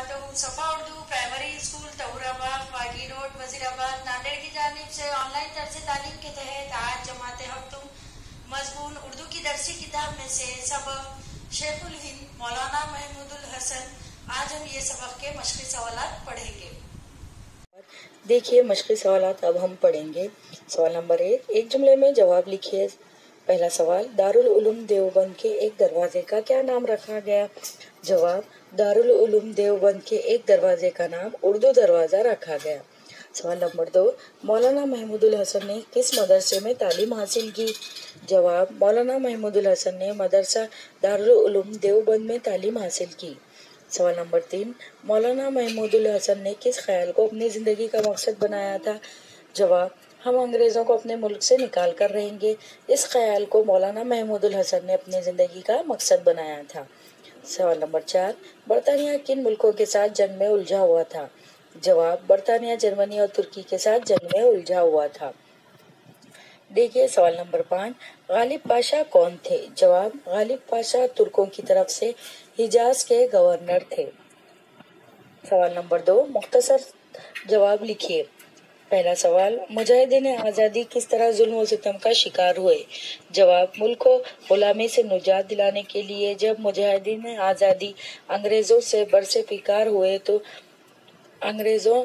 वबरकातुहू। सफा Urdu primary school तहुराबाद बागी road Wazirabad Nanded की जानिब से ऑनलाइन तर्ज तालीम के तहत आज जमात हफ्तुम मजमून उर्दू की दरसी किताब में से सबक शेखुल हिंद मौलाना महमूदुल हसन। आज हम ये सबक के मशक़ी सवालात पढ़ेंगे। देखिए मशक़ी सवालात अब हम पढ़ेंगे। सवाल नंबर 1 जुमले में जवाब लिखिए। पहला सवाल, दारुल उलूम देवबंद के एक दरवाजे का क्या नाम रखा गया? जवाब, दारुल उलूम देवबंद के एक दरवाजे का नाम उर्दू दरवाज़ा रखा गया। सवाल नंबर 2, मौलाना महमूदुल हसन ने किस मदरसे में तालीम हासिल की? जवाब, मौलाना महमूदुल हसन ने मदरसा दारुल उलूम देवबंद में तालीम हासिल की। सवाल नंबर 3, मौलाना महमूदुल हसन ने किस ख्याल को अपनी ज़िंदगी का मकसद बनाया था? जवाब, हम अंग्रेज़ों को अपने मुल्क से निकाल कर रहेंगे। इस ख्याल को मौलाना महमूदुल हसन ने अपनी ज़िंदगी का मकसद बनाया था। सवाल नंबर 4, बरतानिया किन मुल्कों के साथ जंग में उलझा हुआ था? जवाब, बरतानिया जर्मनी और तुर्की के साथ जंग में उलझा हुआ था। देखिए सवाल नंबर 5, गालिब पाशा कौन थे? जवाब, गालिब पाशा तुर्कों की तरफ से हिजाज के गवर्नर थे। सवाल नंबर 2, मुख्तसर जवाब लिखिए। पहला सवाल, मुजाहिदीन आज़ादी किस तरह जुल्म और सितम का शिकार हुए? जवाब, मुल्क को गुलामी से निजात दिलाने के लिए जब मुजाहिदीन आज़ादी अंग्रेज़ों से बरसे फिकार हुए तो अंग्रेज़ों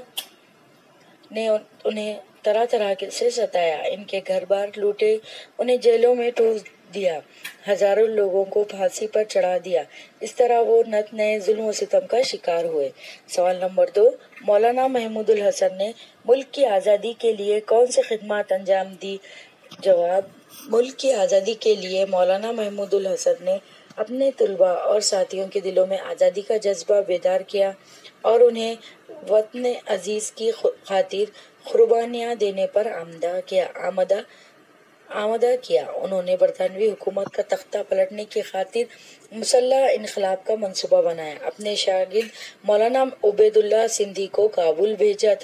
ने उन्हें तरह तरह से सताया, इनके घर बार लूटे, उन्हें जेलों में ठूस दिया, हजारों लोगों को फांसी पर चढ़ा दिया। इस तरह वो नत नए जुल्म और सितम का शिकार हुए। सवाल नंबर 2, मौलाना महमूदुल हसन ने मुल्क की आज़ादी के लिए कौन सी खिदमत अंजाम दी? जवाब, मुल्क की आज़ादी के लिए मौलाना महमूदुल हसन ने अपने तलबा और साथियों के दिलों में आज़ादी का जज्बा बेदार किया और उन्हें वतन अजीज़ की खातिर कुर्बानियाँ देने पर आमदा किया। उन्होंने बरतानवी हुकूमत का तख्ता पलटने की खातिर मुसल्लह इनकलाब का मंसूबा बनाया। अपने शागिर्द मौलाना उबैदुल्लाह सिंधी को काबुल भेजा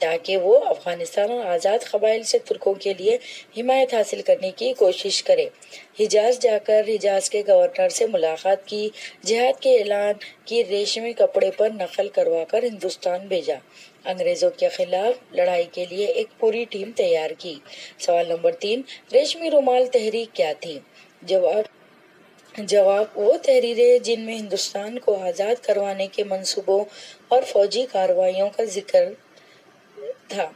ताकि वो अफगानिस्तान और आज़ाद कबाइल से तुर्कों के लिए हिमायत हासिल करने की कोशिश करे। हिजाज जाकर हिजाज के गवर्नर से मुलाकात की, जिहाद के ऐलान की, रेशमी कपड़े पर नकल करवाकर हिंदुस्तान भेजा, अंग्रेजों के खिलाफ लड़ाई के लिए एक पूरी टीम तैयार की। सवाल नंबर 3, रेशमी रुमाल तहरीक क्या थी? जवाब, वो तहरीरें जिनमें हिंदुस्तान को आज़ाद करवाने के मंसूबों और फौजी कार्रवाइयों का जिक्र था।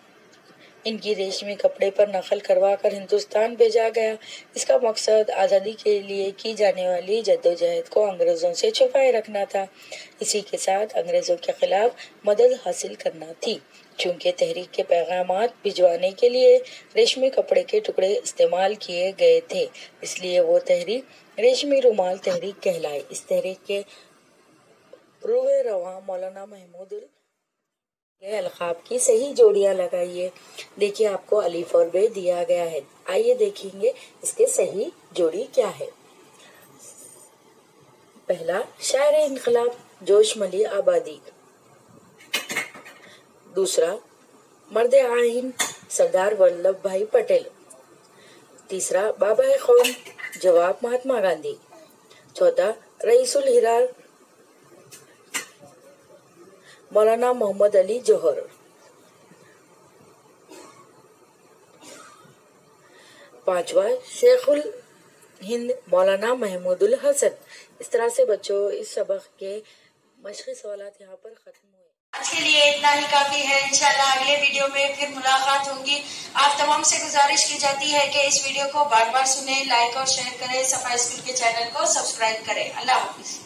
इनकी रेशमी कपड़े पर नकल करवा कर हिंदुस्तान भेजा गया। इसका मकसद आज़ादी के लिए की जाने वाली जद्दोजहद को अंग्रेज़ों से छुपाए रखना था। इसी के साथ अंग्रेज़ों के खिलाफ मदद हासिल करना थी। चूंकि तहरीक के पैगामात भिजवाने के लिए रेशमी कपड़े के टुकड़े इस्तेमाल किए गए थे, इसलिए वो तहरीक रेशमी रुमाल तहरीक कहलाई। इस तहरीक के रूहे रवां मौलाना महमूदुल अलकाब की सही जोड़ियां लगाइए। देखिए आपको अलीफ और बे दिया गया है। आइए देखेंगे इसके सही जोड़ी क्या है। पहला, शायर इनकलाब जोशमली आबादी। दूसरा, मर्द आइन सरदार वल्लभ भाई पटेल। तीसरा, बाबा कौम जवाब महात्मा गांधी। चौथा, रईसुल हिरार मौलाना मोहम्मद अली जौहर। पांचवा, शेखुल हिंद मौलाना महमूदुल हसन। इस तरह से बच्चों इस सबक के मशक़ी सवालात यहाँ पर खत्म हुए। आज के लिए इतना ही काफी है। इंशाल्लाह अगले वीडियो में फिर मुलाकात होगी। आप तमाम से गुजारिश की जाती है कि इस वीडियो को बार बार सुने, लाइक और शेयर करें, सफा स्कूल के चैनल को सब्सक्राइब करें। अल्लाह हाफिज।